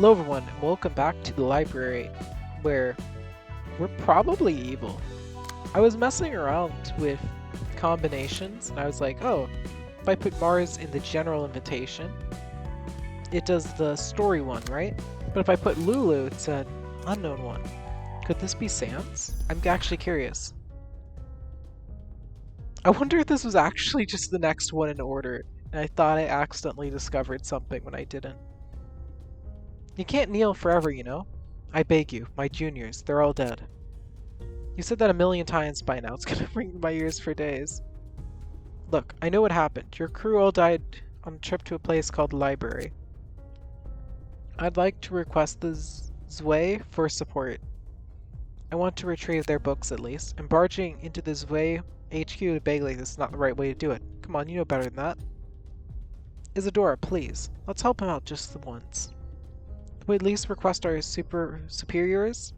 Hello everyone, and welcome back to the library, where we're probably evil. I was messing around with combinations, and I was like, oh, if I put Mars in the general invitation, it does the story one, right? But if I put Lulu, it's an unknown one. Could this be Sans? I'm actually curious. I wonder if this was actually just the next one in order, and I thought I accidentally discovered something when I didn't. You can't kneel forever, you know? I beg you, my juniors, they're all dead. You said that a million times by now, it's gonna ring in my ears for days. Look, I know what happened. Your crew all died on a trip to a place called the library. I'd like to request the Zwei for support. I want to retrieve their books at least, and barging into the Zwei HQ to beg like this is not the right way to do it. Come on, you know better than that. Isadora, please, let's help him out just the once. We at least request our superiors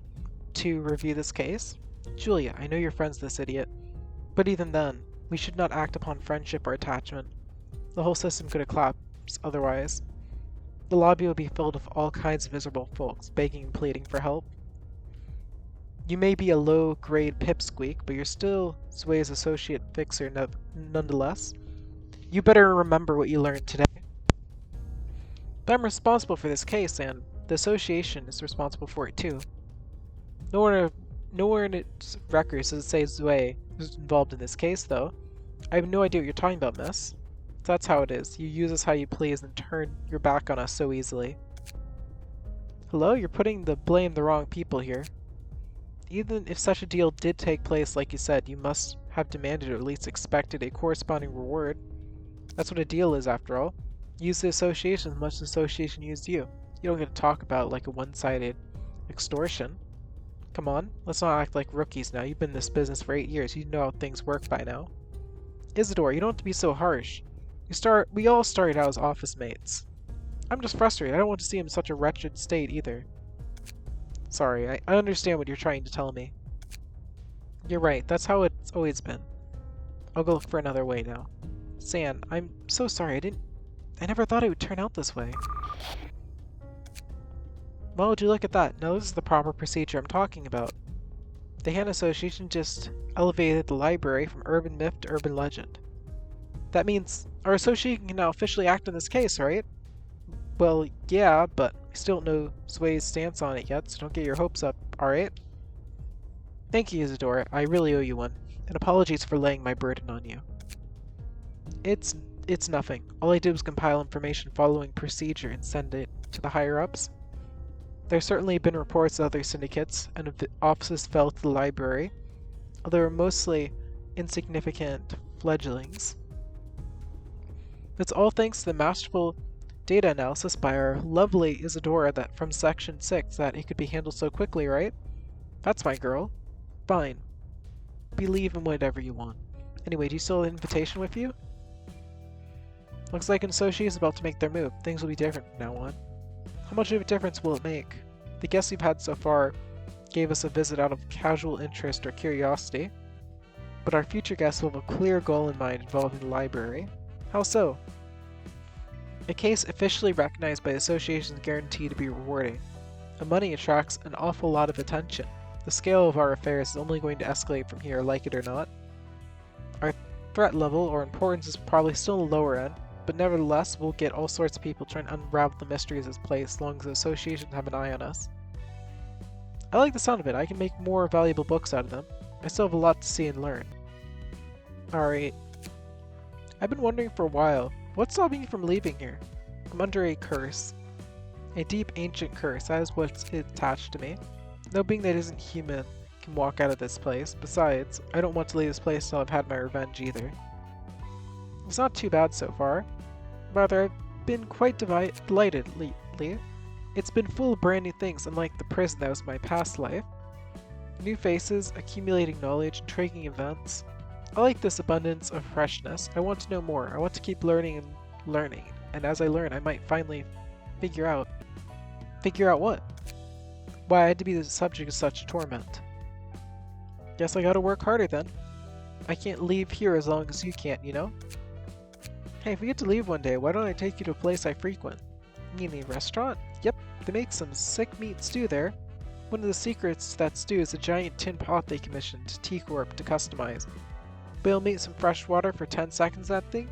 to review this case? Julia, I know you're friends with this idiot, but even then, we should not act upon friendship or attachment. The whole system could collapse otherwise. The lobby would be filled with all kinds of miserable folks, begging and pleading for help. You may be a low-grade pipsqueak, but you're still Zway's associate fixer nonetheless. You better remember what you learned today. But I'm responsible for this case, and the association is responsible for it too. Nowhere in its records does it say Zwei was involved in this case, though. I have no idea what you're talking about, miss. That's how it is. You use us how you please and turn your back on us so easily. Hello? You're putting the blame the wrong people here. Even if such a deal did take place, like you said, you must have demanded or at least expected a corresponding reward. That's what a deal is, after all. Use the association as much as the association used you. You don't get to talk about it like a one-sided extortion. Come on, let's not act like rookies now. You've been in this business for 8 years. You know how things work by now. Isadora, you don't have to be so harsh. We all started out as office mates. I'm just frustrated. I don't want to see him in such a wretched state either. Sorry, I understand what you're trying to tell me. You're right, that's how it's always been. I'll go look for another way now. San, I'm so sorry. I never thought it would turn out this way. Well, would you look at that? Now this is the proper procedure I'm talking about. The Han Association just elevated the library from urban myth to urban legend. That means our association can now officially act on this case, right? Well, yeah, but I still don't know Zway's stance on it yet, so don't get your hopes up, alright? Thank you, Isadora. I really owe you one. And apologies for laying my burden on you. It's nothing. All I did was compile information following procedure and send it to the higher-ups. There's certainly been reports of other syndicates and of the offices fell to the library, although they're mostly insignificant fledglings. It's all thanks to the masterful data analysis by our lovely Isadora that from Section 6 that it could be handled so quickly, right? That's my girl. Fine. Believe in whatever you want. Anyway, do you still have an invitation with you? Looks like an associate is about to make their move. Things will be different from now on. How much of a difference will it make? The guests we've had so far gave us a visit out of casual interest or curiosity, but our future guests will have a clear goal in mind involving the library. How so? A case officially recognized by the association is guaranteed to be rewarding. The money attracts an awful lot of attention. The scale of our affairs is only going to escalate from here, like it or not. Our threat level or importance is probably still on the lower end, but nevertheless, we'll get all sorts of people trying to unravel the mysteries of this place as long as the associations have an eye on us. I like the sound of it. I can make more valuable books out of them. I still have a lot to see and learn. Alright. I've been wondering for a while, what's stopping you from leaving here? I'm under a curse. A deep ancient curse, that is what's attached to me. No being that isn't human can walk out of this place. Besides, I don't want to leave this place until I've had my revenge either. It's not too bad so far. Rather, I've been quite delighted lately. It's been full of brand new things, unlike the prison that was my past life. New faces, accumulating knowledge, intriguing events. I like this abundance of freshness. I want to know more. I want to keep learning and learning. And as I learn, I might finally figure out. Figure out what? Why I had to be the subject of such torment. Guess I gotta work harder then. I can't leave here as long as you can't, you know? Hey, if we get to leave one day, why don't I take you to a place I frequent? You mean a restaurant? Yep, They make some sick meat stew there. One of the secrets to that stew is a giant tin pot they commissioned T-Corp to customize. Boil meat some fresh water for 10 seconds that thing,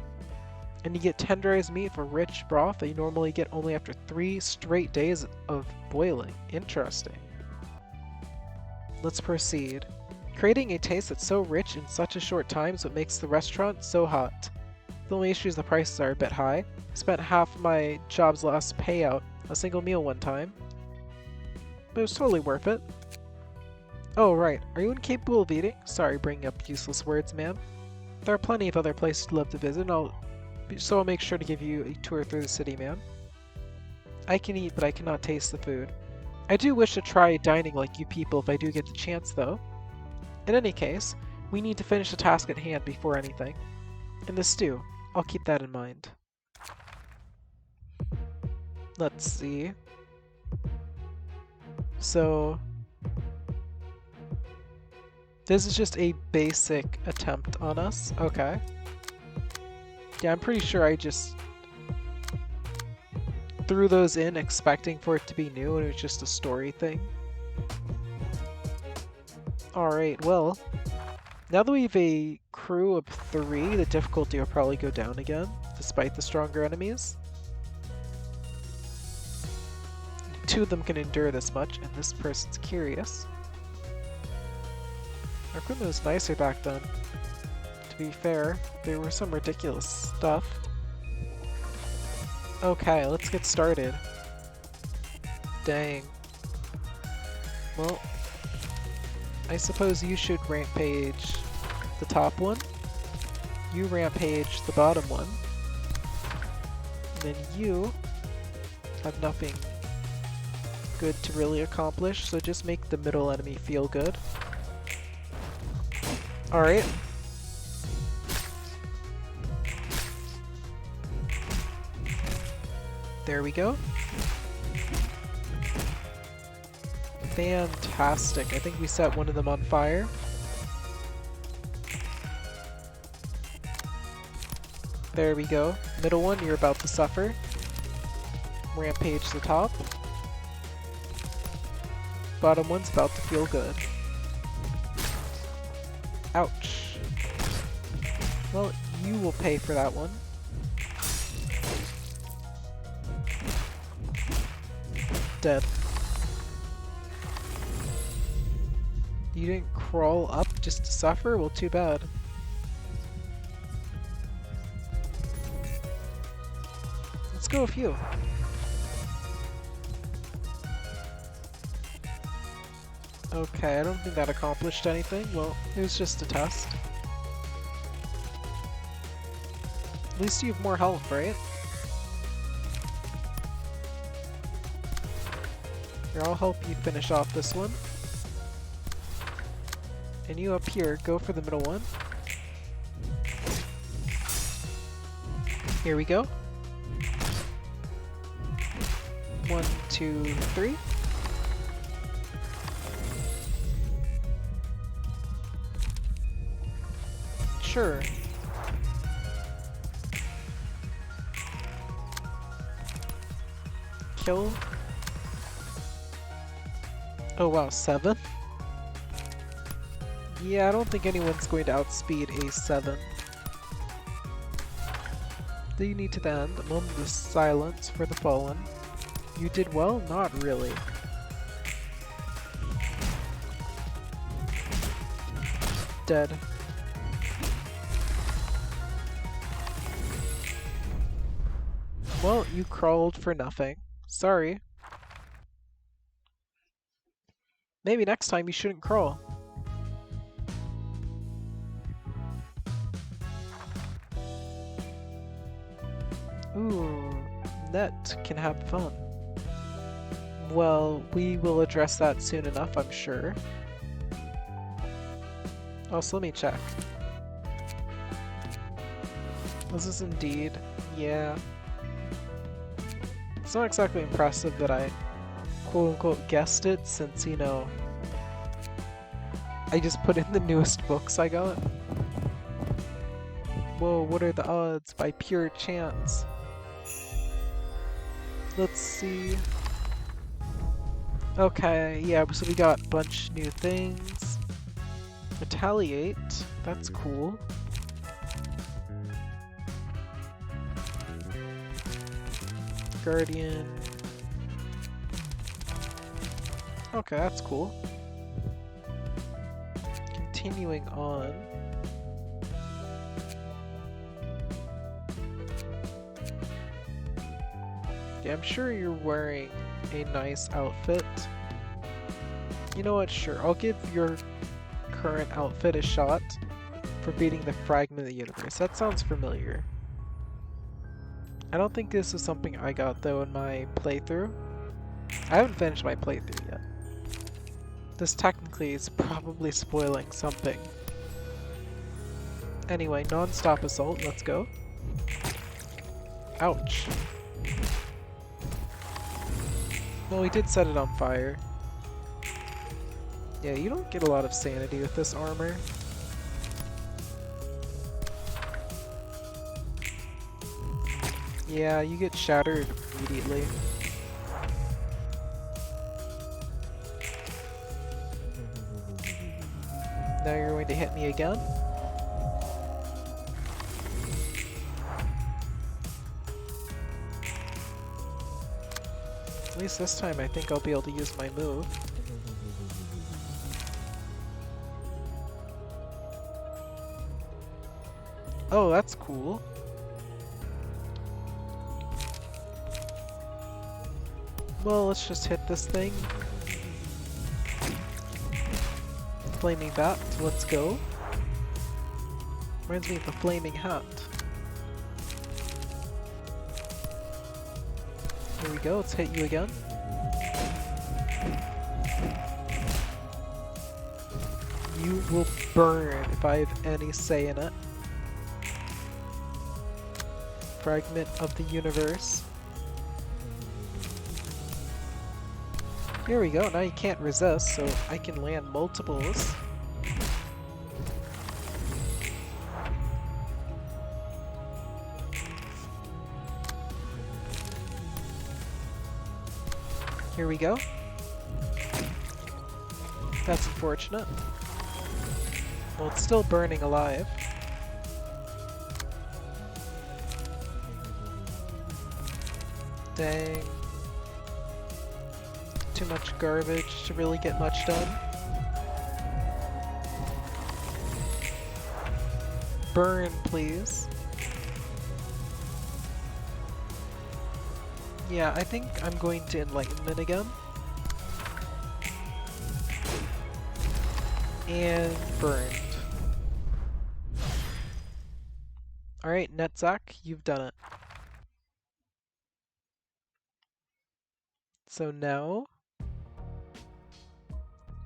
and you get tenderized meat for rich broth that you normally get only after 3 straight days of boiling. Interesting. Let's proceed. Creating a taste that's so rich in such a short time is what makes the restaurant so hot. The only issue is the prices are a bit high. I spent half of my job's last payout a single meal one time, but it was totally worth it. Oh right, are you incapable of eating? Sorry bringing up useless words, ma'am. There are plenty of other places to love to visit, so I'll make sure to give you a tour through the city, ma'am. I can eat, but I cannot taste the food. I do wish to try dining like you people if I do get the chance, though. In any case, we need to finish the task at hand before anything. And the stew, I'll keep that in mind. Let's see. So, this is just a basic attempt on us. Okay. Yeah, I'm pretty sure I just threw those in expecting for it to be new and it was just a story thing. Alright, well, now that we have a crew of 3, the difficulty will probably go down again, despite the stronger enemies. 2 of them can endure this much, and this person's curious. Our equipment was nicer back then. To be fair, there were some ridiculous stuff. Okay, let's get started. Dang. Well, I suppose you should rampage the top one. You rampage the bottom one. And then you have nothing good to really accomplish, so just make the middle enemy feel good. Alright. There we go. Fantastic. I think we set one of them on fire. There we go. Middle one, you're about to suffer. Rampage the top. Bottom one's about to feel good. Ouch. Well, you will pay for that one. Dead. You didn't crawl up just to suffer? Well, too bad. Let's go with you. Okay, I don't think that accomplished anything. Well, it was just a test. At least you have more health, right? Here, I'll help you finish off this one. And you up here, go for the middle one. Here we go. 1, 2, 3. Sure. Kill. Oh wow, 7? Yeah, I don't think anyone's going to outspeed a 7. Do you need to end? A moment of silence for the fallen. You did well? Not really. Dead. Well, you crawled for nothing. Sorry. Maybe next time you shouldn't crawl. Ooh, Net can have fun. Well, we will address that soon enough, I'm sure. Also, let me check. This is indeed, yeah. It's not exactly impressive that I quote-unquote guessed it, since, you know, I just put in the newest books I got. Whoa, what are the odds? By pure chance. Let's see. Okay, yeah, so we got a bunch new things. Retaliate, that's cool. Guardian. Okay, that's cool. Continuing on. Yeah, I'm sure you're wearing a nice outfit. You know what, sure, I'll give your current outfit a shot for beating the fragment of the universe. That sounds familiar. I don't think this is something I got though in my playthrough. I haven't finished my playthrough yet. This technically is probably spoiling something. Anyway, non-stop assault, let's go. Ouch. Well, we did set it on fire. Yeah, you don't get a lot of sanity with this armor. Yeah, you get shattered immediately. Now you're going to hit me again. At least this time I think I'll be able to use my move. Oh, that's cool. Well, let's just hit this thing. Flaming bat, let's go. Reminds me of the flaming hat. Here we go, let's hit you again. You will burn if I have any say in it. Fragment of the universe. Here we go, now you can't resist, so I can land multiples. Here we go. That's unfortunate. Well, it's still burning alive. Dang. Too much garbage to really get much done. Burn, please. Yeah, I think I'm going to Enlightenment again. And burned. Alright, Netzak, you've done it. So now...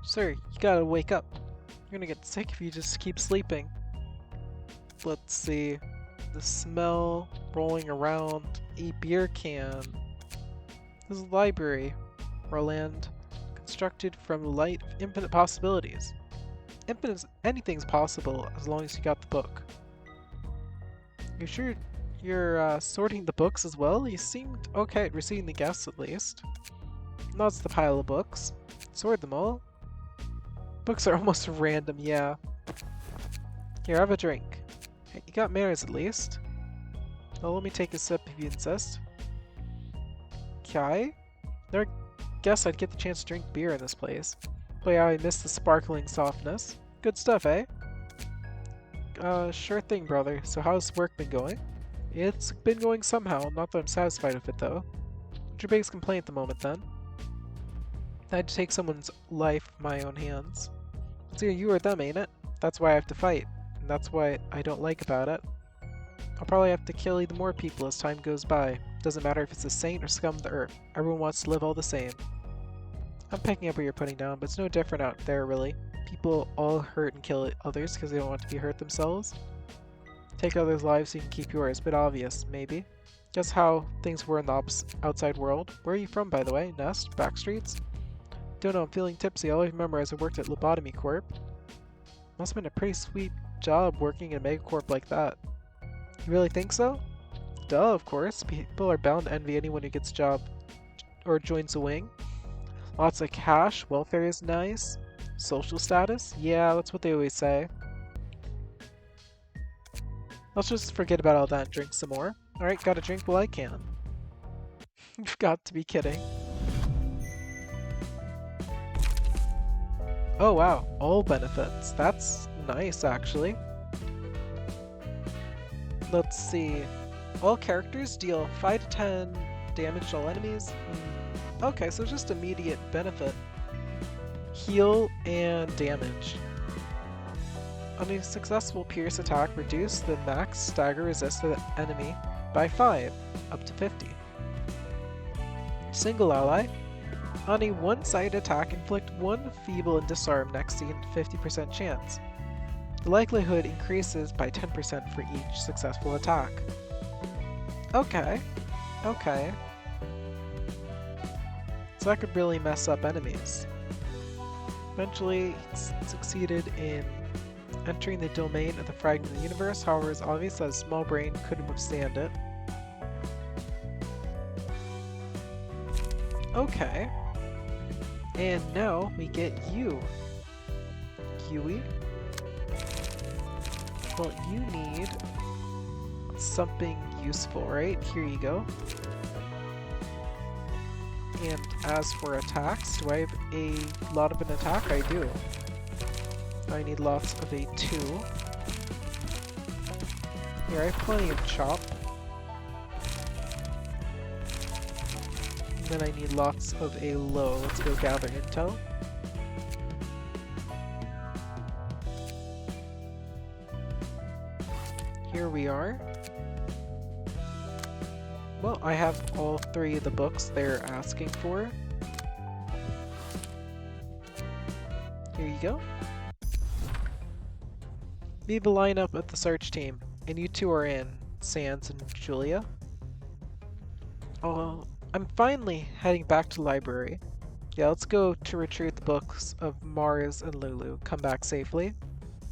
Sir, you gotta wake up. You're gonna get sick if you just keep sleeping. Let's see. The smell, rolling around, a beer can. This is a library, Roland. Constructed from light of infinite possibilities. Anything's possible as long as you got the book. You sure you're sorting the books as well? You seemed okay at receiving the guests at least. Nods the pile of books. Sort them all. Books are almost random, yeah. Here, have a drink. Hey, you got manners at least. Well, let me take a sip if you insist. Okay. Never guessed I'd get the chance to drink beer in this place. Boy, how I miss the sparkling softness. Good stuff, eh? Sure thing, brother. So how's work been going? It's been going somehow, not that I'm satisfied with it though. What's your biggest complaint at the moment then? I had to take someone's life in my own hands. It's either you or them, ain't it? That's why I have to fight, and that's what I don't like about it. I'll probably have to kill even more people as time goes by. Doesn't matter if it's a saint or scum of the earth. Everyone wants to live all the same. I'm picking up what you're putting down, but it's no different out there, really. People all hurt and kill others because they don't want to be hurt themselves. Take others' lives so you can keep yours. Bit obvious, maybe. Guess how things were in the outside world. Where are you from, by the way? Nest? Backstreets? Don't know, I'm feeling tipsy. All I remember is I worked at Lobotomy Corp. Must have been a pretty sweet job working in a megacorp like that. You really think so? Duh, of course. People are bound to envy anyone who gets a job or joins a wing. Lots of cash, welfare is nice. Social status? Yeah, that's what they always say. Let's just forget about all that and drink some more. Alright, gotta drink while I can. You've got to be kidding. Oh wow, all benefits. That's nice, actually. Let's see. All characters deal 5 to 10 damage to all enemies. Okay, so just immediate benefit. Heal and damage. On a successful pierce attack, reduce the max stagger resist of the enemy by 5, up to 50. Single ally. On a one-sided attack, inflict 1 feeble and disarm next to 50% chance. The likelihood increases by 10% for each successful attack. Okay. Okay. So that could really mess up enemies. Eventually, he succeeded in entering the domain of the fragmented universe. However, it's obvious that a small brain couldn't withstand it. Okay. And now we get you. Yui. Well, you need something useful, right? Here you go. And as for attacks, do I have a lot of an attack? I do. I need lots of a 2. Here, I have plenty of chop. And then I need lots of a low. Let's go gather intel. Here we are. Well, I have all 3 of the books they're asking for. Here you go. Leave a lineup of the search team, and you 2 are in, Sans and Julia. Oh, I'm finally heading back to the library. Yeah, let's go to retrieve the books of Mars and Lulu. Come back safely.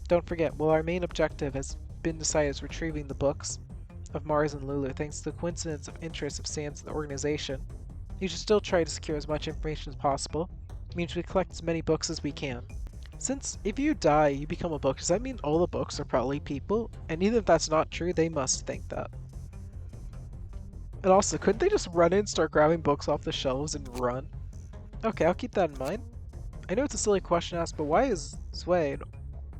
Don't forget, while our main objective has been decided as retrieving the books of Mars and Lulu, thanks to the coincidence of interest of Sans and the organization, you should still try to secure as much information as possible. It means we collect as many books as we can. Since if you die, you become a book, does that mean all the books are probably people? And even if that's not true, they must think that. And also, couldn't they just run in, start grabbing books off the shelves and run? Okay, I'll keep that in mind. I know it's a silly question to ask, but why is Zwei, an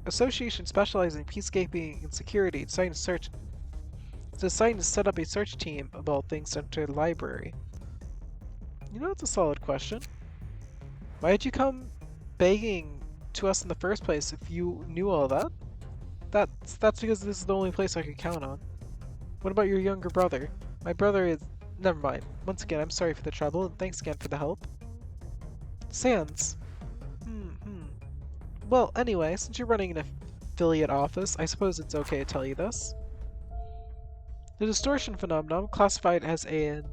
association specializing in peacekeeping and security, deciding to set up a search team of all things to enter the library? You know, it's a solid question. Why did you come begging to us in the first place if you knew all that? That's because this is the only place I could count on. What about your younger brother? My brother is... Never mind. Once again, I'm sorry for the trouble, and thanks again for the help. Sans. Well, anyway, since you're running an affiliate office, I suppose it's okay to tell you this. The distortion phenomenon, classified as an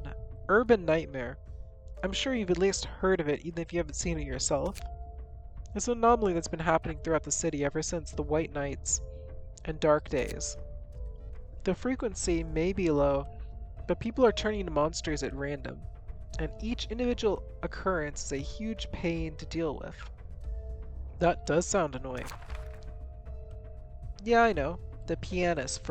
urban nightmare. I'm sure you've at least heard of it, even if you haven't seen it yourself. It's an anomaly that's been happening throughout the city ever since the White Nights and Dark Days. The frequency may be low, but people are turning into monsters at random, and each individual occurrence is a huge pain to deal with. That does sound annoying. Yeah, I know. The pianist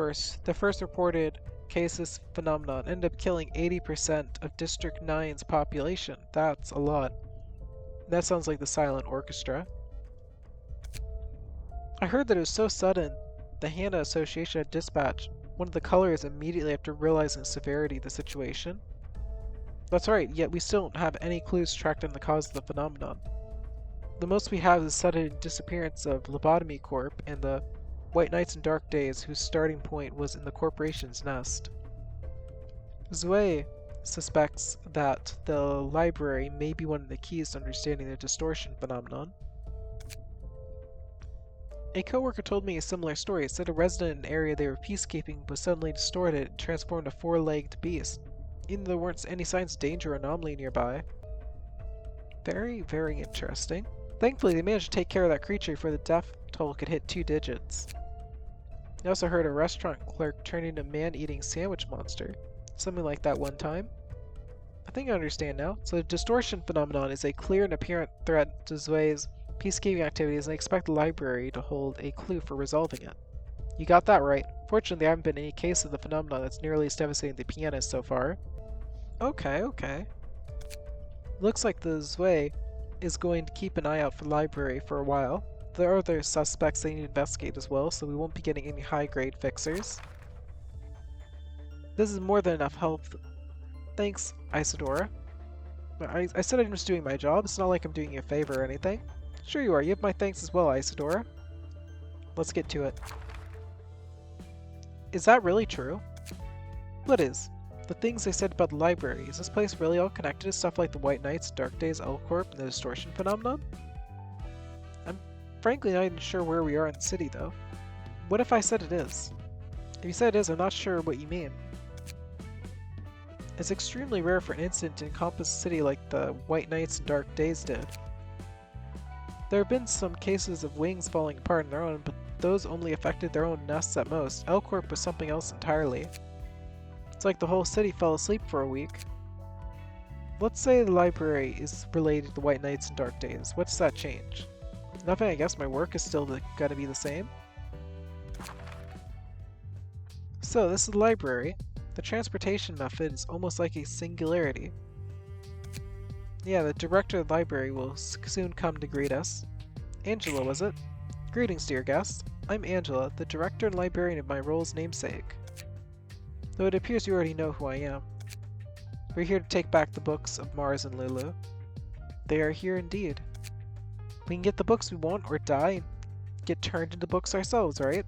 the first reported case of this phenomenon, ended up killing 80% of District 9's population. That's a lot. That sounds like the Silent Orchestra. I heard that it was so sudden, the Hana Association had dispatched one of the colors immediately after realizing the severity of the situation. That's right, yet we still don't have any clues tracked on the cause of the phenomenon. The most we have is the sudden disappearance of Lobotomy Corp and the White Nights and Dark Days, whose starting point was in the corporation's nest. Zwei suspects that the library may be one of the keys to understanding the distortion phenomenon. A coworker told me a similar story. It said a resident in an area they were peacekeeping was suddenly distorted and transformed into a 4-legged beast, even though there weren't any signs of danger or anomaly nearby. Very, very interesting. Thankfully, they managed to take care of that creature before the death toll could hit 2 digits. I also heard a restaurant clerk turn into a man-eating sandwich monster. Something like that one time. I think I understand now. So the distortion phenomenon is a clear and apparent threat to Zwei's peacekeeping activities, and I expect the library to hold a clue for resolving it. You got that right. Fortunately, there haven't been any case of the phenomenon that's nearly as devastating the pianist so far. Okay, okay. Looks like the Zwei is going to keep an eye out for the library for a while. There are other suspects they need to investigate as well, so we won't be getting any high-grade fixers. This is more than enough help. Thanks, Isadora. I said I'm just doing my job. It's not like I'm doing you a favor or anything. Sure you are. You have my thanks as well, Isadora. Let's get to it. Is that really true? What is? The things they said about the library. Is this place really all connected to stuff like the White Knights, Dark Days, L-Corp, and the Distortion phenomenon? I'm frankly not even sure where we are in the city, though. What if I said it is? If you said it is, I'm not sure what you mean. It's extremely rare for an incident to encompass a city like the White Knights and Dark Days did. There have been some cases of wings falling apart on their own, but those only affected their own nests at most. L-Corp was something else entirely. It's like the whole city fell asleep for a week. Let's say the library is related to the White Knights and Dark Days. What does that change? Nothing, I guess my work is still gonna be the same. So, this is the library. The transportation method is almost like a singularity. Yeah, the director of the library will soon come to greet us. Angela, was it? Greetings, dear guest. I'm Angela, the director and librarian of my role's namesake. Though it appears you already know who I am. We're here to take back the books of Mars and Lulu. They are here indeed. We can get the books we want or die and get turned into books ourselves, right?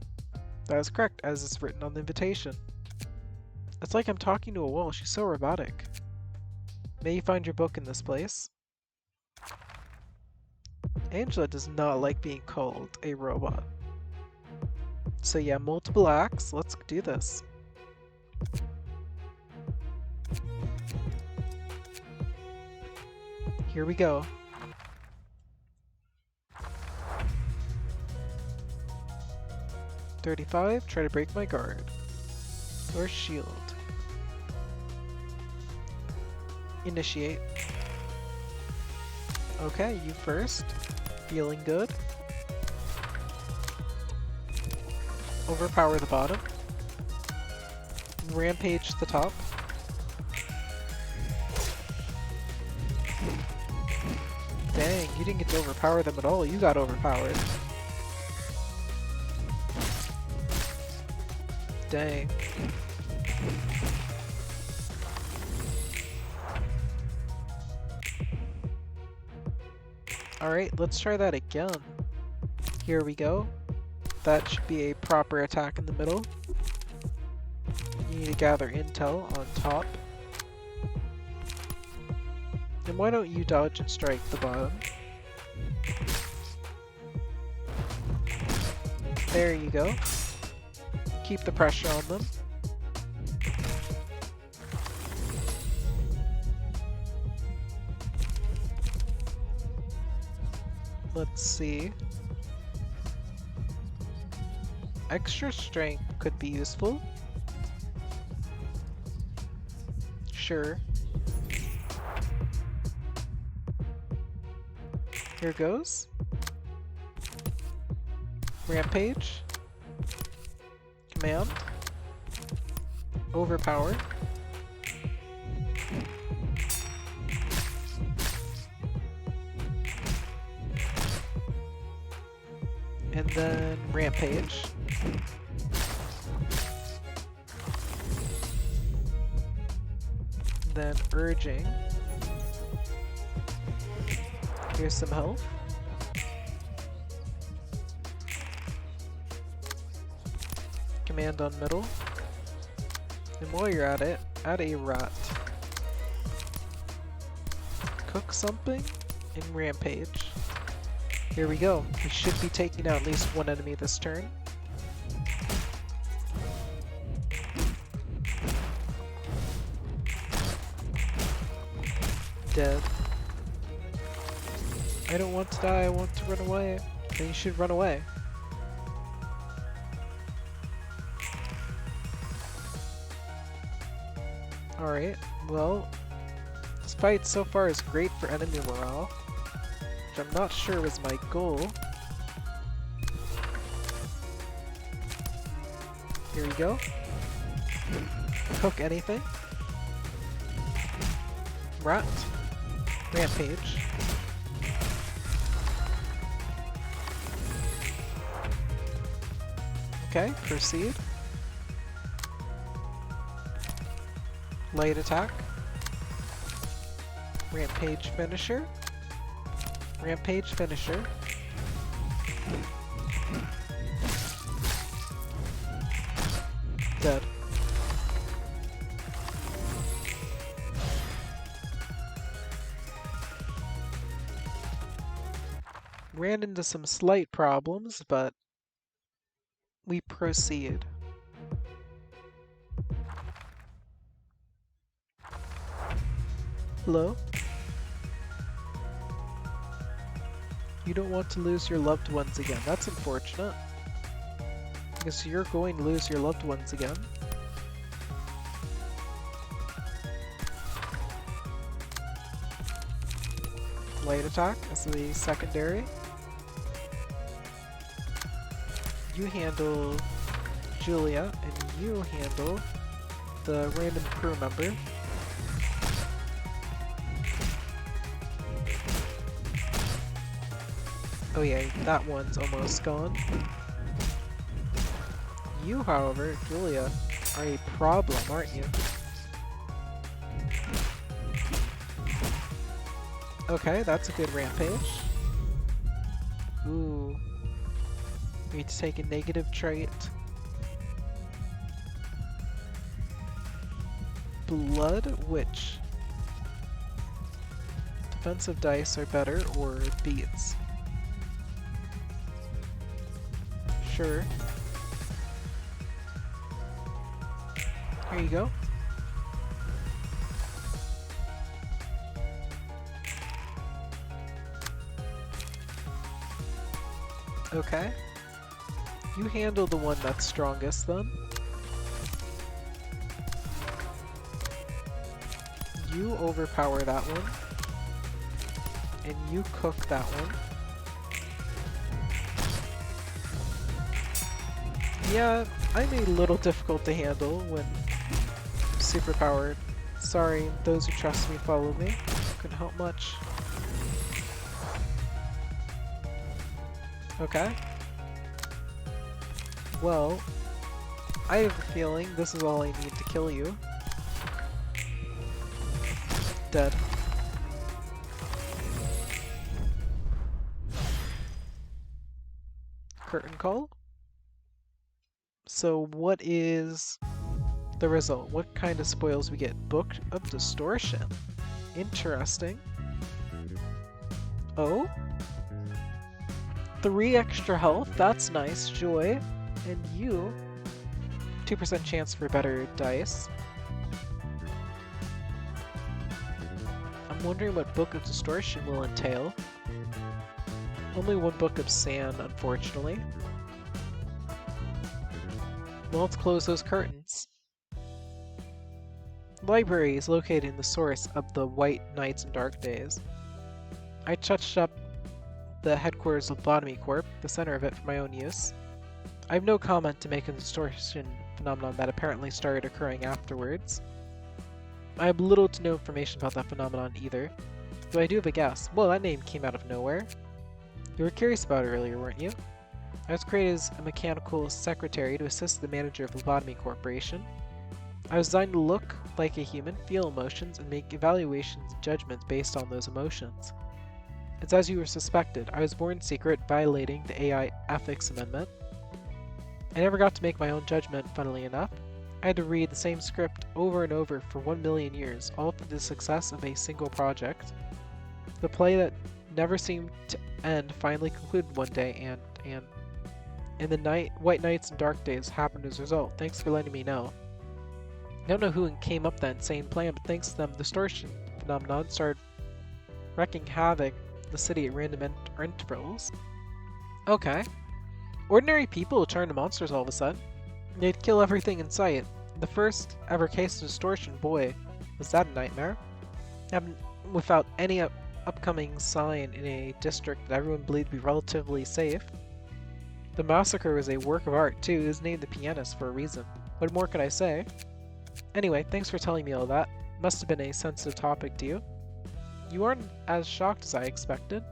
That is correct, as is written on the invitation. It's like I'm talking to a wall, she's so robotic. May you find your book in this place? Angela does not like being called a robot. So yeah, multiple acts, let's do this. Here we go. $35, try to break my guard. Or shield. Initiate. Okay, you first. Feeling good. Overpower the bottom. Rampage the top. Dang, you didn't get to overpower them at all. You got overpowered. Dang. Alright, let's try that again. Here we go. That should be a proper attack in the middle. You need to gather intel on top. And why don't you dodge and strike the bottom? There you go. Keep the pressure on them. Let's see. Extra strength could be useful. Sure. Here goes. Rampage. Command. Overpower. And then Rampage. Then Urging. Here's some health. Command on middle. And while you're at it, add a rat. Cook something and Rampage. Here we go. We should be taking out at least one enemy this turn. Dead. I don't want to die, I want to run away. Then you should run away. Alright, well, fight so far is great for enemy morale, which I'm not sure was my goal. Here we go. Cook anything. Rat. Rampage. Okay, proceed. Light attack. Rampage finisher. Rampage finisher. Dead. Ran into some slight problems, but we proceed. Hello? You don't want to lose your loved ones again. That's unfortunate. I guess you're going to lose your loved ones again. Light attack as the secondary. You handle Julia, and you handle the random crew member. Oh yeah, that one's almost gone. You, however, Julia, are a problem, aren't you? Okay, that's a good rampage. Ooh. We need to take a negative trait. Blood, which? Defensive dice are better, or beads? Sure. Here you go. Okay. You handle the one that's strongest then. You overpower that one. And you cook that one. Yeah, I'm a little difficult to handle when superpowered. Sorry, those who trust me follow me. Couldn't help much. Okay. Well, I have a feeling this is all I need to kill you. Dead. Curtain call? So what is the result? What kind of spoils we get? Book of Distortion. Interesting. Oh? 3 extra health, that's nice, Joy. And you, 2% chance for better dice. I'm wondering what Book of Distortion will entail. Only 1 Book of Sand, unfortunately. Well, let's close those curtains. The library is located in the source of the White Nights and Dark Days. I touched up the headquarters of Lobotomy Corp, the center of it, for my own use. I have no comment to make on the distortion phenomenon that apparently started occurring afterwards. I have little to no information about that phenomenon either, though I do have a guess. Well, that name came out of nowhere. You were curious about it earlier, weren't you? I was created as a mechanical secretary to assist the manager of Lobotomy Corporation. I was designed to look like a human, feel emotions, and make evaluations and judgments based on those emotions. It's as you were suspected. I was born secret, violating the AI Ethics Amendment. I never got to make my own judgment, funnily enough. I had to read the same script over and over for 1 million years, all for the success of a single project. The play that never seemed to end finally concluded one day, and the White Nights and Dark Days happened as a result. Thanks for letting me know. I don't know who came up with that insane plan, but thanks to them, the distortion phenomenon started wreaking havoc the city at random intervals. Okay. Ordinary people turn to monsters all of a sudden. They'd kill everything in sight. The first ever case of distortion, boy, was that a nightmare. without any upcoming sign in a district that everyone believed to be relatively safe. The massacre was a work of art too. It was named The Pianist for a reason. What more could I say? Anyway, thanks for telling me all that. Must have been a sensitive topic to you. You aren't as shocked as I expected.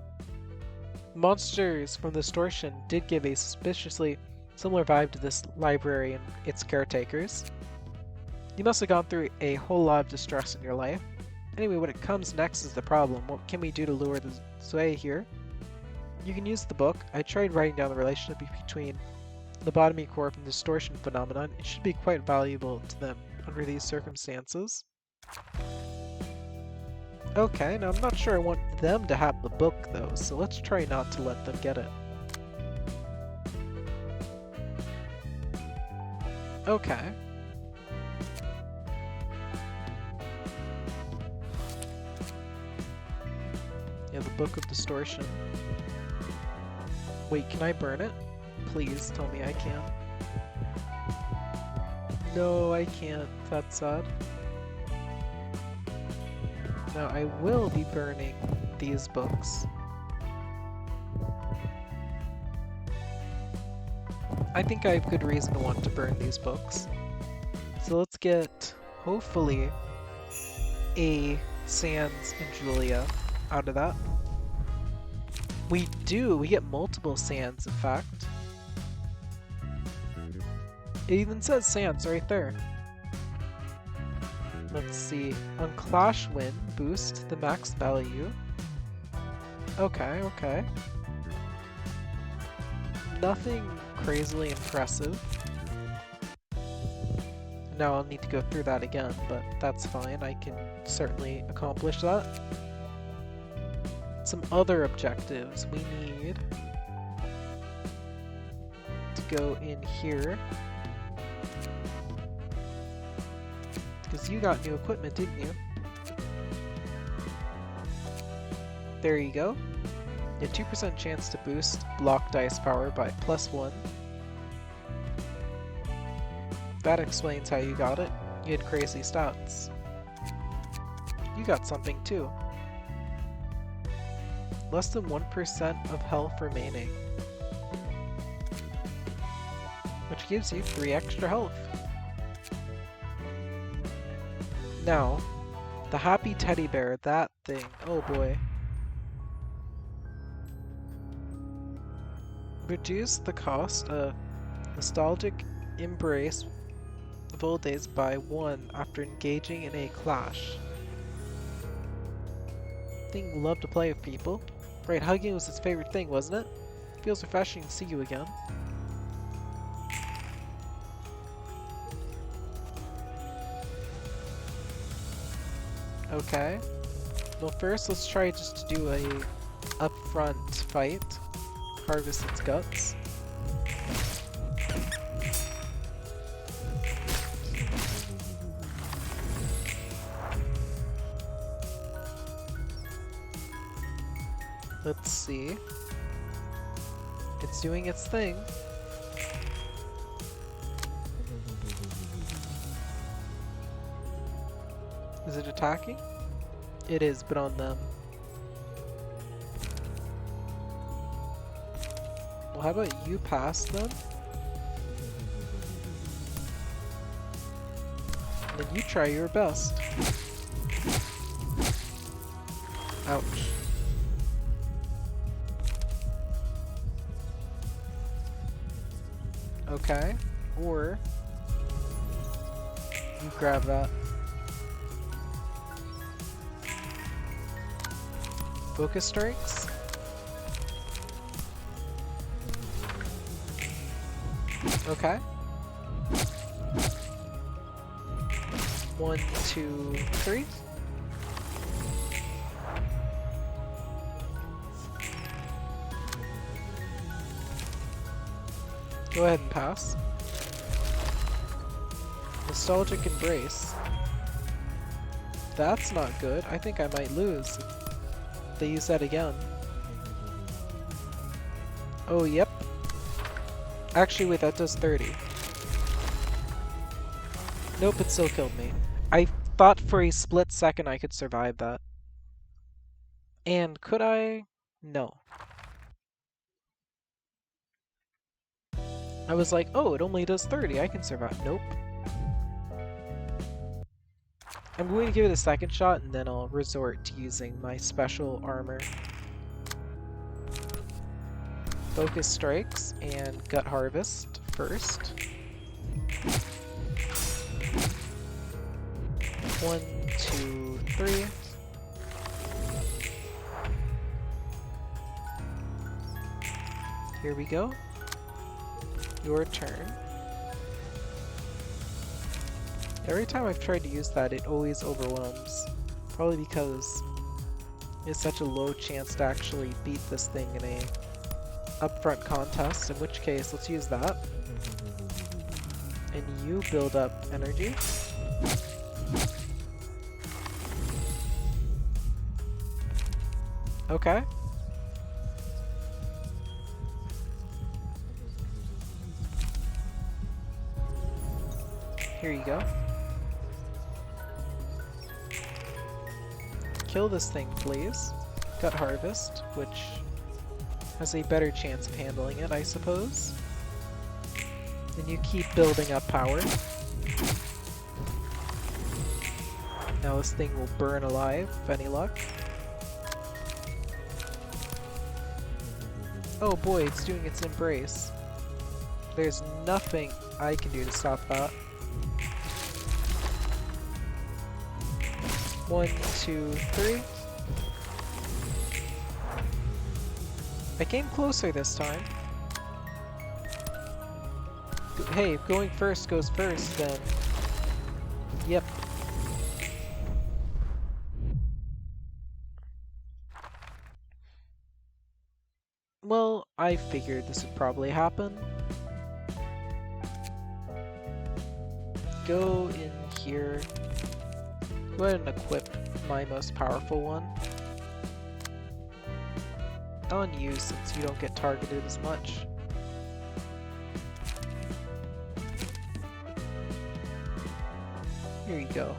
Monsters from the Distortion did give a suspiciously similar vibe to this library and its caretakers. You must have gone through a whole lot of distress in your life. Anyway, what it comes next is the problem. What can we do to lure the Zwei here? You can use the book. I tried writing down the relationship between lobotomy corp and distortion phenomenon. It should be quite valuable to them under these circumstances. Okay, now I'm not sure I want them to have the book though, so let's try not to let them get it. Okay. Yeah, the Book of Distortion. Wait, can I burn it? Please tell me I can. No, I can't. That's sad. Now I will be burning these books. I think I have good reason to want to burn these books. So let's get, hopefully, a Sans and Julia out of that. We do! We get multiple Sans, in fact. It even says Sans right there. Let's see. On Clash Win, boost the max value. Okay, okay. Nothing crazily impressive. Now I'll need to go through that again, but that's fine. I can certainly accomplish that. Some other objectives. We need to go in here. Because you got new equipment, didn't you? There you go. You had 2% chance to boost block dice power by +1. That explains how you got it. You had crazy stats. You got something too. Less than 1% of health remaining. Which gives you 3 extra health. Now, the happy teddy bear, that thing, oh boy. Reduce the cost of nostalgic embrace of old days by 1 after engaging in a clash. Thing love to play with people. Right, hugging was his favorite thing, wasn't it? Feels refreshing to see you again. Okay. Well, first let's try just to do a upfront fight. Harvest its guts. Let's see. It's doing its thing. Is it attacking? It is, but on them. Well, how about you pass them? And then you try your best. Ouch. Okay, or you grab that. Focus strikes? Okay. 1, 2, 3. Go ahead and pass. Nostalgic embrace. That's not good. I think I might lose if they use that again. Oh, yep. Actually, wait, that does 30. Nope, it still killed me. I thought for a split second I could survive that. And could I? No. I was like, oh, it only does 30. I can survive. Nope. I'm going to give it a second shot and then I'll resort to using my special armor. Focus strikes and gut harvest first. 1, 2, 3. Here we go. Your turn. Every time I've tried to use that, it always overwhelms. Probably because it's such a low chance to actually beat this thing in a upfront contest, in which case, let's use that. And you build up energy. Okay. Here you go. Kill this thing, please. Gut harvest, which has a better chance of handling it, I suppose. Then you keep building up power. Now this thing will burn alive, if any luck. Oh boy, it's doing its embrace. There's nothing I can do to stop that. 1, 2, 3. I came closer this time. Hey, if going first goes first, then... Yep. Well, I figured this would probably happen. Go in here. Go ahead and equip my most powerful one. On you, since you don't get targeted as much. Here you go.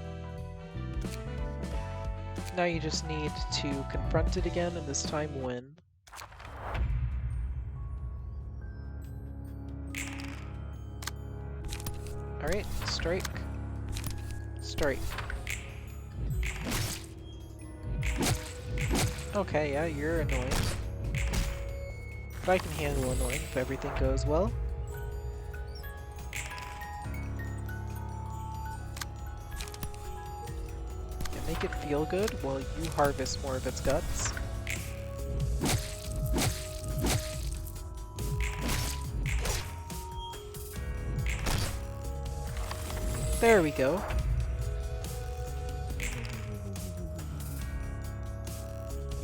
Now you just need to confront it again, and this time win. Alright, strike. Strike. Okay, yeah, you're annoying. But I can handle annoying if everything goes well. And make it feel good while you harvest more of its guts. There we go.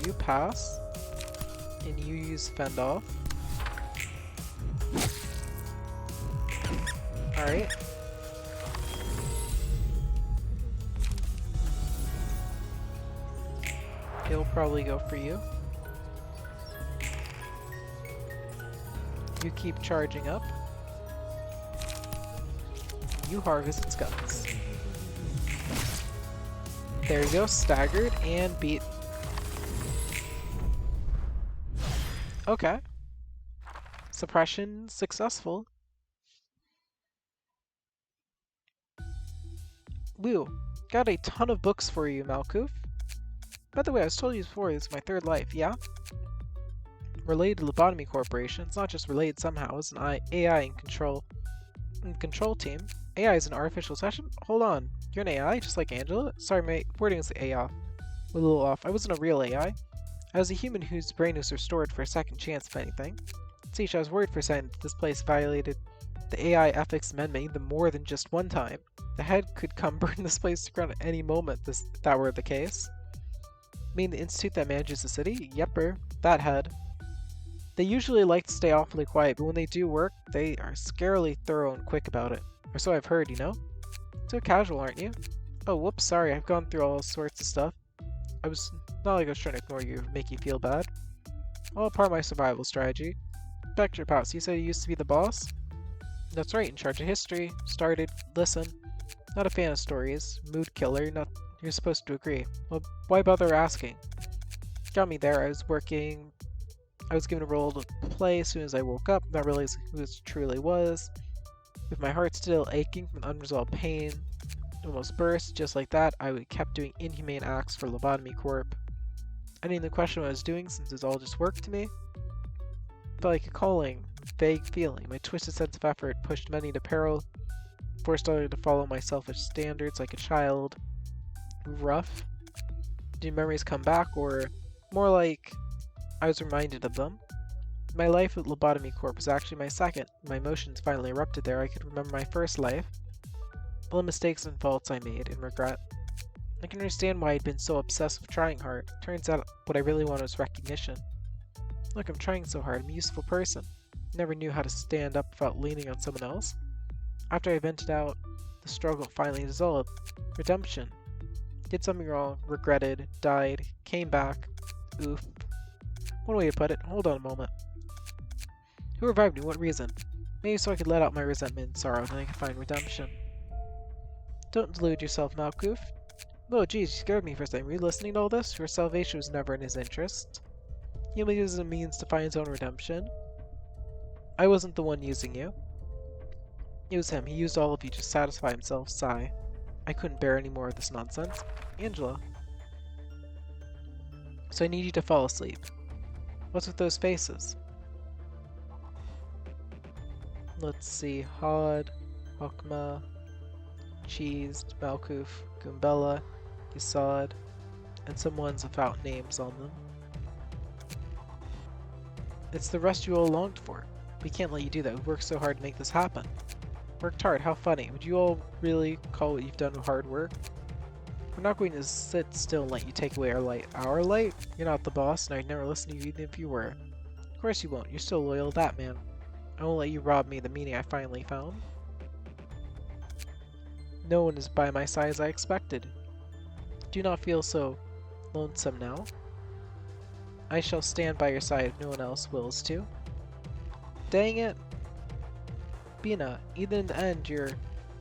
You pass, and you use fend off. Alright. He'll probably go for you. You keep charging up. You harvest its guts. There you go, staggered and beat. Okay. Suppression successful. Woo. Got a ton of books for you, Malkuf. By the way, I was told you before, this is my third life, yeah? Related to Lobotomy Corporation. It's not just related somehow, it's an AI in control team. AI is an artificial session? Hold on. You're an AI, just like Angela? Sorry, my wording is AI. A little off. I wasn't a real AI. I was a human whose brain was restored for a second chance, if anything. See, I was worried for a second this place violated the AI ethics amendment even more than just one time. The head could come burn this place to ground at any moment if that were the case. I mean the institute that manages the city? Yepper, that head. They usually like to stay awfully quiet, but when they do work, they are scarily thorough and quick about it. Or so I've heard, you know? So casual, aren't you? Oh, whoops, sorry, I've gone through all sorts of stuff. Not like I was trying to ignore you or make you feel bad. All part of my survival strategy. Back your pals, you said you used to be the boss? That's right, in charge of history. Started, listen. Not a fan of stories. Mood killer, you're supposed to agree. Well, why bother asking? Got me there. I was given a role to play as soon as I woke up, not realizing who it truly was. With my heart still aching from unresolved pain, it almost burst. Just like that, I kept doing inhumane acts for Lobotomy Corp. I didn't even question what I was doing since it was all just work to me. It felt like a calling, vague feeling. My twisted sense of effort pushed many to peril, forced others to follow my selfish standards like a child. Rough. Did memories come back, or more like I was reminded of them? My life at Lobotomy Corp was actually my second. My emotions finally erupted there. I could remember my first life, all the mistakes and faults I made, and regret. I can understand why I'd been so obsessed with trying hard. Turns out what I really wanted was recognition. Look, I'm trying so hard. I'm a useful person. Never knew how to stand up without leaning on someone else. After I vented out, the struggle finally dissolved. Redemption. Did something wrong, regretted, died, came back. Oof. One way to put it. Hold on a moment. Who revived me? What reason? Maybe so I could let out my resentment and sorrow, then I could find redemption. Don't delude yourself, Malkoof. Oh, geez, you scared me for a second. Were you listening to all this? Your salvation was never in his interest. He only uses a means to find his own redemption. I wasn't the one using you. It was him. He used all of you to satisfy himself. Sigh. I couldn't bear any more of this nonsense. Angela. So I need you to fall asleep. What's with those faces? Let's see. Hod, Hokma, Cheese, Malkoof, Goombella, Yasad, and some ones without names on them. It's the rest you all longed for. We can't let you do that. We worked so hard to make this happen. Worked hard, how funny. Would you all really call what you've done hard work? We're not going to sit still and let you take away our light. Our light? You're not the boss, and I'd never listen to you even if you were. Of course you won't. You're still loyal to that man. I won't let you rob me of the meaning I finally found. No one is by my side as I expected. Do not feel so lonesome now. I shall stand by your side if no one else wills to. Dang it! Bina, even in the end,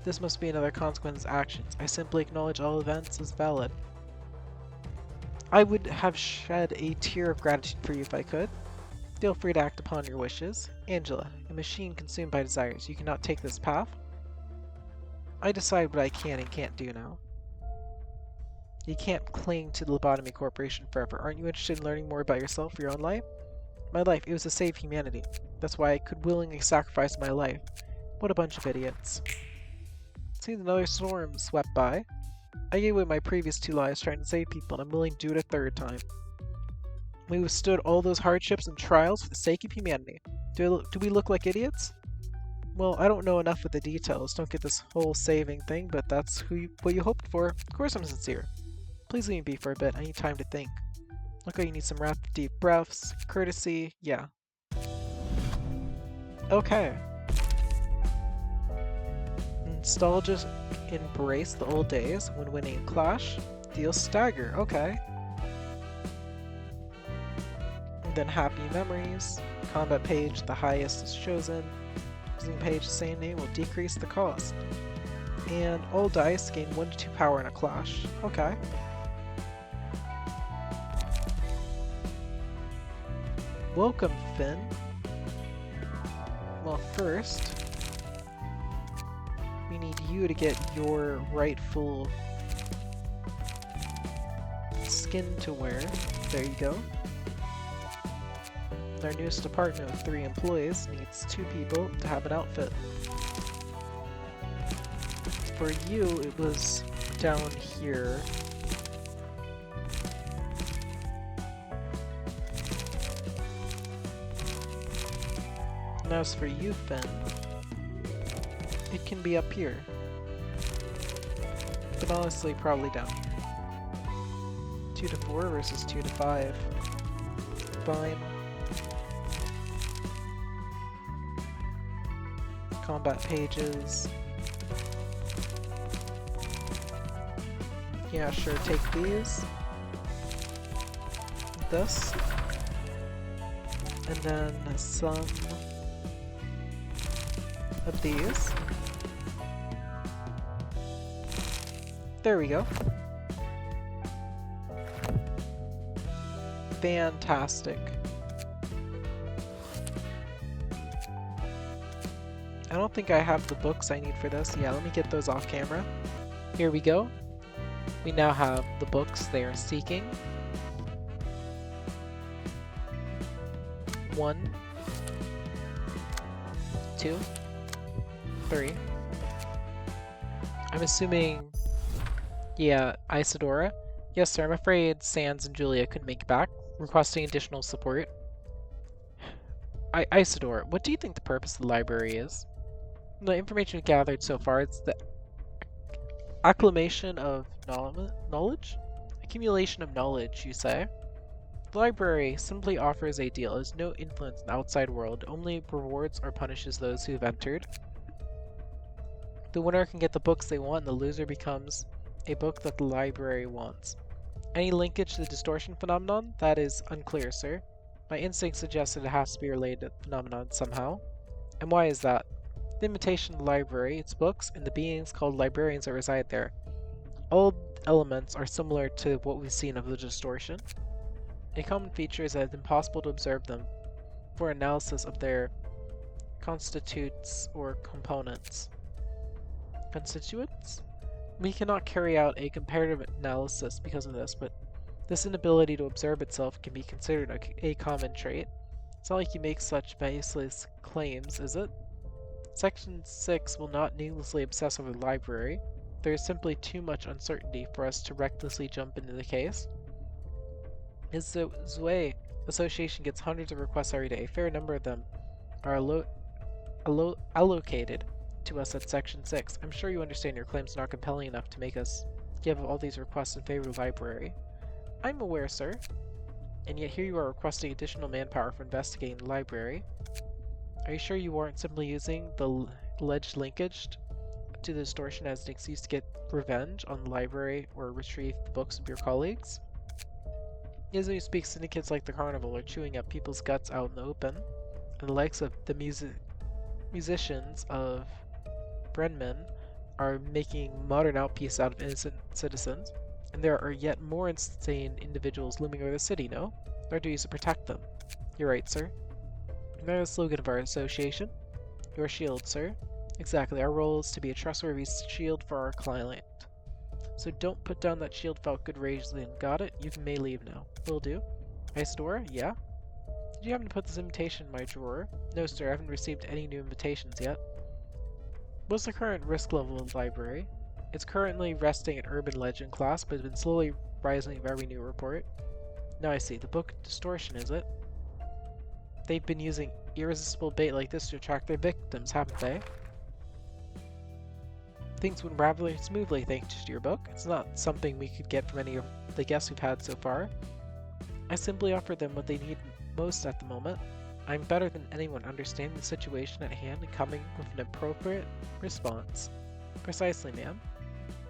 this must be another consequence of actions. I simply acknowledge all events as valid. I would have shed a tear of gratitude for you if I could. Feel free to act upon your wishes. Angela, a machine consumed by desires. You cannot take this path. I decide what I can and can't do now. You can't cling to the Lobotomy Corporation forever. Aren't you interested in learning more about yourself or your own life? My life, it was to save humanity. That's why I could willingly sacrifice my life. What a bunch of idiots. Seems another storm swept by. I gave away my previous 2 lives trying to save people, and I'm willing to do it a 3rd time. We withstood all those hardships and trials for the sake of humanity. Do we look like idiots? Well, I don't know enough of the details. Don't get this whole saving thing, but that's what you hoped for. Of course I'm sincere. Please leave me be for a bit. I need time to think. Look like you need some rapid deep breaths, courtesy, yeah. Okay. Nostalgia embrace the old days when winning a clash. Deal stagger, okay. And then happy memories. Combat page, the highest is chosen. Using page the same name will decrease the cost. And all dice gain 1 to 2 power in a clash. Okay. Welcome, Finn. Well, first, we need you to get your rightful skin to wear. There you go. Our newest department of 3 employees needs 2 people to have an outfit. For you, it was down here. And as for you, Finn, it can be up here. But honestly, probably down here. 2 to 4 versus 2 to 5. Fine. Combat pages. Yeah, sure, take these. This. And then some of these. There we go. Fantastic. I don't think I have the books I need for this. Yeah, let me get those off camera. Here we go. We now have the books they are seeking. 1, 2, 3. I'm assuming, yeah, Isadora. Yes, sir, I'm afraid Sans and Julia couldn't make it back, requesting additional support. Isadora, what do you think the purpose of the library is? The information gathered so far, it's the acclamation of knowledge? Accumulation of knowledge, you say? The library simply offers a deal. It has no influence in the outside world, only rewards or punishes those who have entered. The winner can get the books they want, and the loser becomes a book that the library wants. Any linkage to the distortion phenomenon? That is unclear, sir. My instinct suggests that it has to be related to the phenomenon somehow. And why is that? The invitation to the library, its books, and the beings called librarians that reside there. All elements are similar to what we've seen of the distortion. A common feature is that it's impossible to observe them for analysis of their constituents or components. Constituents? We cannot carry out a comparative analysis because of this, but this inability to observe itself can be considered a common trait. It's not like you make such baseless claims, is it? Section 6 will not needlessly obsess over the library. There is simply too much uncertainty for us to recklessly jump into the case. His Zwei Association gets hundreds of requests every day. A fair number of them are allocated to us at Section 6. I'm sure you understand your claims are not compelling enough to make us give all these requests in favor of the library. I'm aware, sir. And yet here you are requesting additional manpower for investigating the library. Are you sure you aren't simply using the alleged linkage to the distortion as an excuse to get revenge on the library or retrieve the books of your colleagues? As you speak, syndicates like the Carnival are chewing up people's guts out in the open, and the likes of the musicians of Brenman are making modern outpieces out of innocent citizens, and there are yet more insane individuals looming over the city, no? Our duty is to protect them. You're right, sir. That is the slogan of our association. Your shield, sir. Exactly, our role is to be a trustworthy shield for our client. So don't put down that shield without good reason. Got it? You may leave now. Will do. Isadora? Yeah? Did you happen to put this invitation in my drawer? No, sir, I haven't received any new invitations yet. What's the current risk level of the library? It's currently resting at Urban Legend class, but has been slowly rising with every new report. Now I see. The book Distortion, is it? They've been using irresistible bait like this to attract their victims, haven't they? Things went rather smoothly thanks to your book. It's not something we could get from any of the guests we've had so far. I simply offered them what they need most at the moment. I'm better than anyone understanding the situation at hand and coming with an appropriate response. Precisely, ma'am.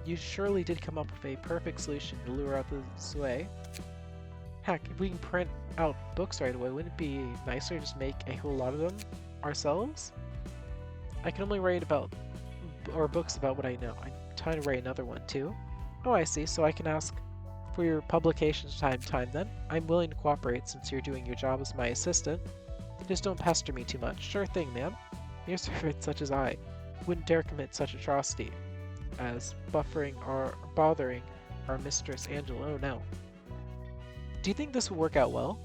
You surely did come up with a perfect solution to lure out the Zwei. Heck, if we can print out books right away, wouldn't it be nicer to just make a whole lot of them ourselves? I can only write about books about what I know. I'm trying to write another one too. Oh, I see. So I can ask for your publications time then. I'm willing to cooperate since you're doing your job as my assistant. Just don't pester me too much. Sure thing, ma'am. Your servant such as I wouldn't dare commit such atrocity as bothering our mistress Angela. Oh no. Do you think this will work out well?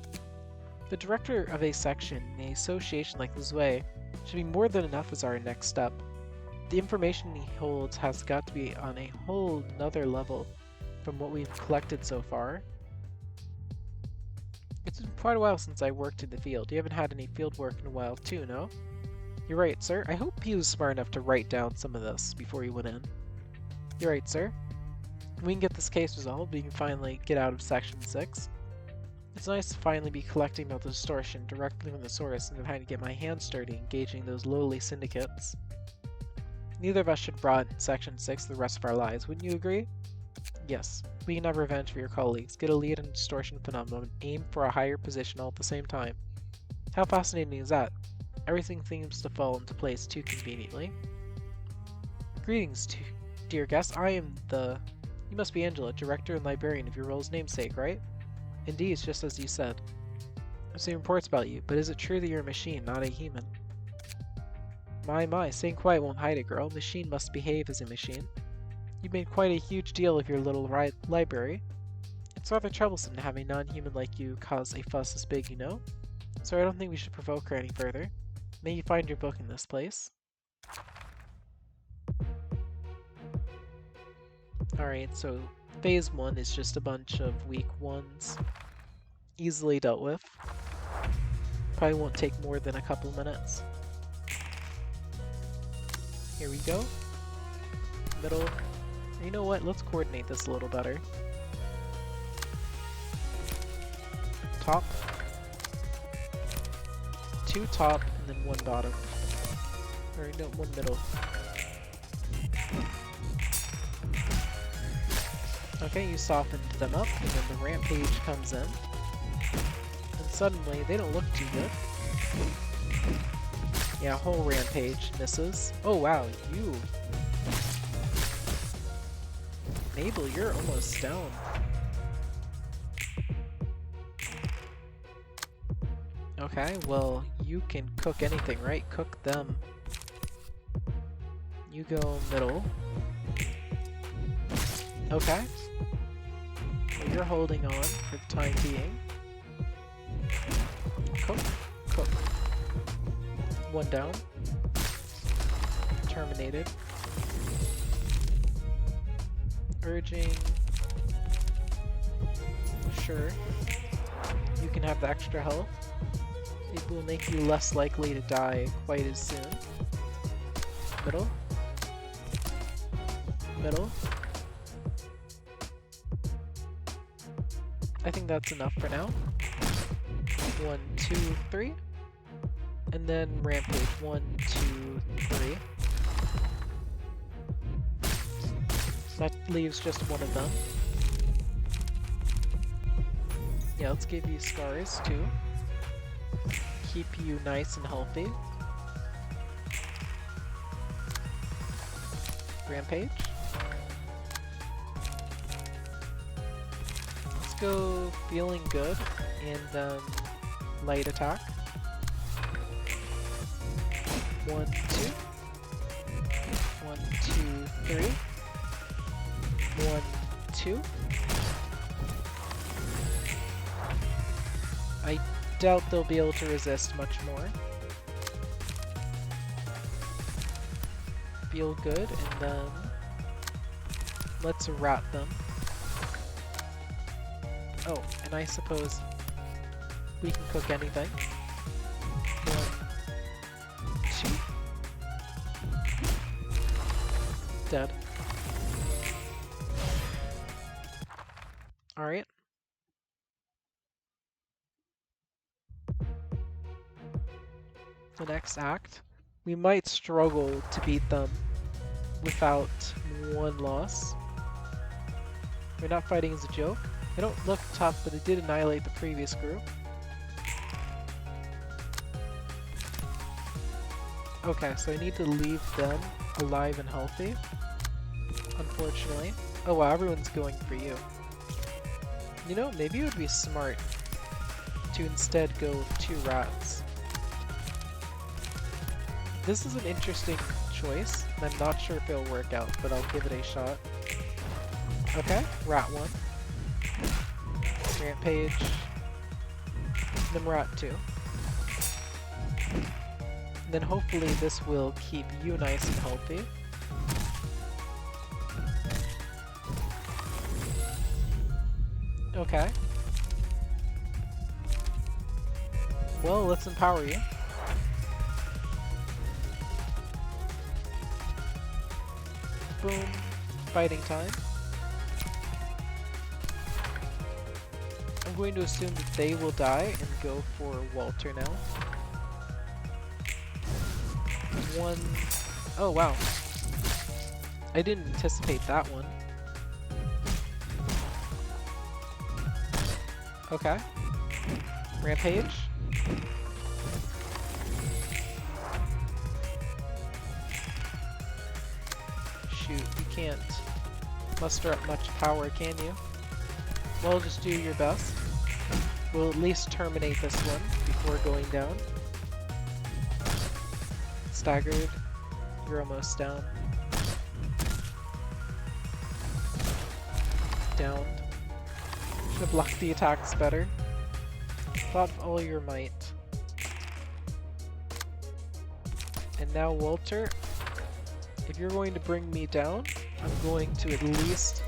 The director of a section in an association like the Zwei should be more than enough as our next step. The information he holds has got to be on a whole nother level from what we've collected so far. It's been quite a while since I worked in the field. You haven't had any field work in a while too, no? You're right, sir. I hope he was smart enough to write down some of this before he went in. You're right, sir. When we can get this case resolved, we can finally get out of Section 6. It's nice to finally be collecting about the distortion directly from the source and having to get my hands dirty engaging those lowly syndicates. Neither of us should rot in Section 6 the rest of our lives, wouldn't you agree? Yes, we can have revenge for your colleagues, get a lead on the distortion phenomenon, and aim for a higher position all at the same time. How fascinating is that? Everything seems to fall into place too conveniently. Greetings, dear guest. I am the... You must be Angela, director and librarian of your role's namesake, right? Indeed, it's just as you said. I've seen reports about you, but is it true that you're a machine, not a human? My, staying quiet won't hide it, girl. Machine must behave as a machine. You've made quite a huge deal of your little library. It's rather troublesome to have a non-human like you cause a fuss this big, you know? So I don't think we should provoke her any further. May you find your book in this place. Alright, so phase 1 is just a bunch of weak ones. Easily dealt with. Probably won't take more than a couple minutes. Here we go. Middle. You know what? Let's coordinate this a little better. Top. 2 top, and then 1 bottom. Or no, 1 middle. Okay, you softened them up, and then the rampage comes in. And suddenly, they don't look too good. Yeah, whole rampage misses. Oh wow, you... Mabel, you're almost down. Okay, well, you can cook anything, right? Cook them. You go middle. Okay. Well, you're holding on for the time being. Cook. Cook. 1 down. Terminated. Urging. Sure. You can have the extra health. It will make you less likely to die quite as soon. Middle. Middle. I think that's enough for now. 1, 2, 3. And then rampage. 1, 2, 3. That leaves just one of them. Yeah, let's give you scars too. Keep you nice and healthy. Rampage. Let's go feeling good and light attack. 1, 2. 1, 2, 3. 1, 2. I doubt they'll be able to resist much more. Feel good, and then let's rat them. Oh, and I suppose we can cook anything. 1, 2. Dead. Alright. The next act. We might struggle to beat them without 1 loss. We're not fighting as a joke. They don't look tough, but they did annihilate the previous group. Okay, so I need to leave them alive and healthy. Unfortunately. Oh wow, everyone's going for you. You know, maybe it would be smart to instead go with 2 rats. This is an interesting choice, and I'm not sure if it'll work out, but I'll give it a shot. Okay, rat 1. Rampage. Then rat 2. And then hopefully this will keep you nice and healthy. Okay. Well, let's empower you. Boom. Fighting time. I'm going to assume that they will die and go for Walter now. 1... Oh, wow. I didn't anticipate that one. Okay. Rampage. Shoot, you can't muster up much power, can you? Well, just do your best. We'll at least terminate this one before going down. Staggered. You're almost down. Downed. Should have blocked the attacks better. Fought with all your might. And now, Walter, if you're going to bring me down, I'm going to at least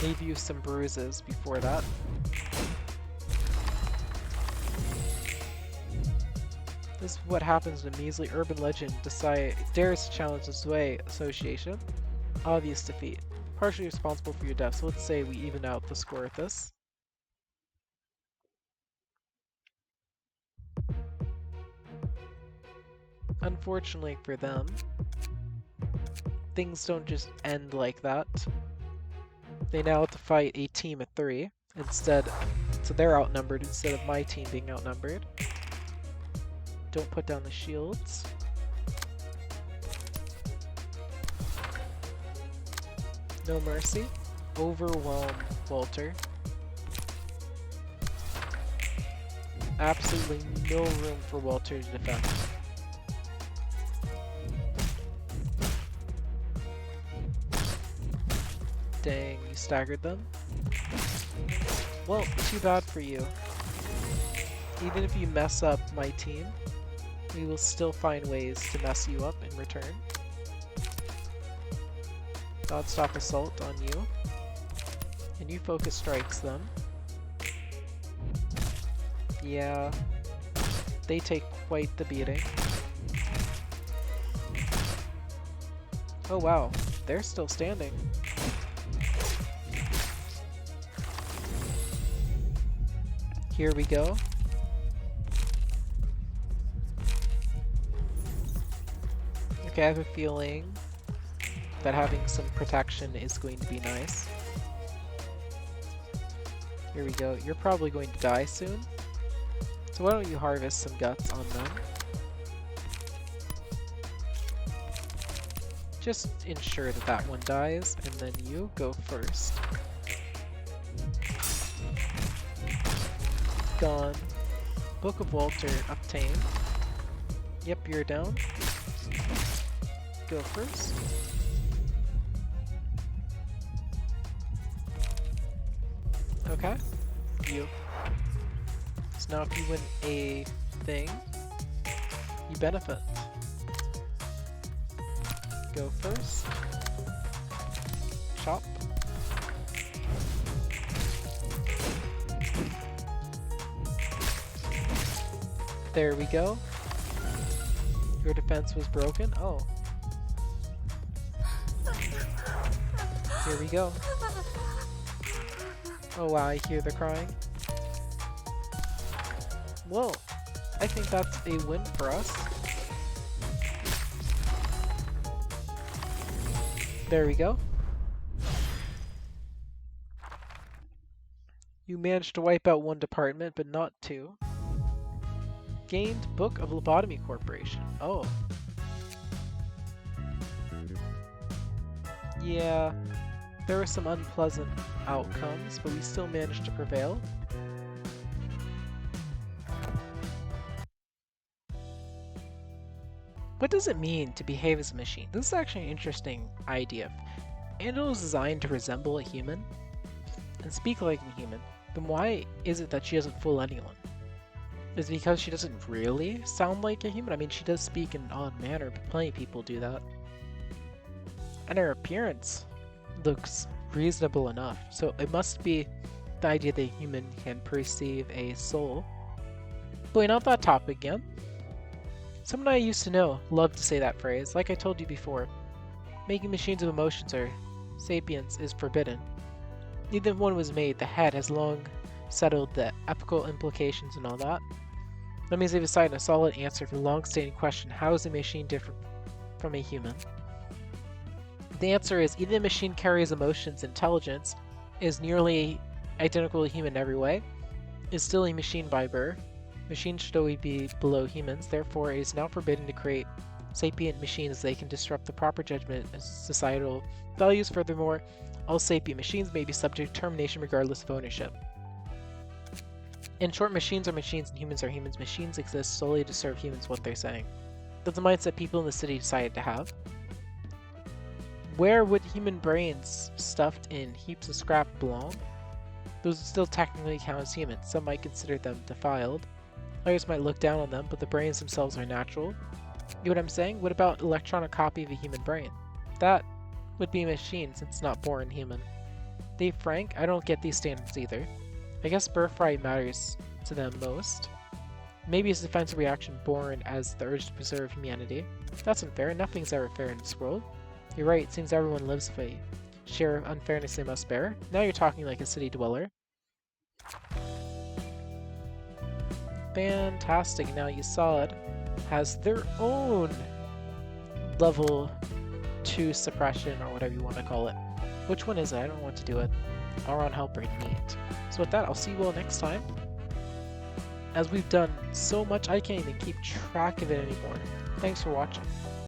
leave you some bruises before that. This is what happens when a measly urban legend dares to challenge the Sway Association. Obvious defeat. Partially responsible for your death, so let's say we even out the score with this. Unfortunately for them, things don't just end like that. They now have to fight a team of 3 instead, so they're outnumbered instead of my team being outnumbered. Don't put down the shields. No mercy. Overwhelm Walter. Absolutely no room for Walter to defend. Dang, you staggered them? Well, too bad for you. Even if you mess up my team, we will still find ways to mess you up in return. Non-stop assault on you. And you focus strikes them. Yeah, they take quite the beating. Oh wow, they're still standing. Here we go. Okay, I have a feeling that having some protection is going to be nice. Here we go. You're probably going to die soon. So why don't you harvest some guts on them? Just ensure that that one dies, and then you go first. Gone. Book of Walter obtained. Yep, you're down. Go first. Okay. You. So now if you win a thing, you benefit. Go first. Chop. There we go. Your defense was broken. Oh. Here we go. Oh wow, I hear the crying. Well, I think that's a win for us. There we go. You managed to wipe out one department, but not 2. Gained Book of Lobotomy Corporation. Oh. Yeah, there were some unpleasant outcomes, but we still managed to prevail. What does it mean to behave as a machine? This is actually an interesting idea. If Angela is designed to resemble a human and speak like a human, then why is it that she doesn't fool anyone? Is it because she doesn't really sound like a human? I mean, she does speak in an odd manner, but plenty of people do that. And her appearance looks reasonable enough, so it must be the idea that a human can perceive a soul. Going off that topic again, someone I used to know loved to say that phrase. Like I told you before, making machines of emotions or sapience is forbidden. Even if one was made, the head has long settled the ethical implications and all that. That means they've decided a solid answer for the long-standing question, how is a machine different from a human? The answer is either the machine carries emotions, intelligence, is nearly identical to human in every way, is still a machine by birth. Machines should always be below humans, therefore it is now forbidden to create sapient machines as they can disrupt the proper judgment of societal values. Furthermore, all sapient machines may be subject to termination regardless of ownership. In short, machines are machines and humans are humans. Machines exist solely to serve humans what they're saying. That's the mindset people in the city decided to have. Where would human brains stuffed in heaps of scrap belong? Those would still technically count as humans. Some might consider them defiled. Others might look down on them, but the brains themselves are natural. You know what I'm saying? What about electronic copy of a human brain? That would be a machine since it's not born human. Dave Frank, I don't get these standards either. I guess birthright matters to them most. Maybe it's a defensive reaction born as the urge to preserve humanity. That's unfair. Nothing's ever fair in this world. You're right, it seems everyone lives with a share of unfairness they must bear. Now you're talking like a city dweller. Fantastic. Now Yesod has their own level 2 suppression, or whatever you want to call it. Which one is it? I don't know what to do it. Auron Helper, neat. So with that, I'll see you all next time. As we've done so much, I can't even keep track of it anymore. Thanks for watching.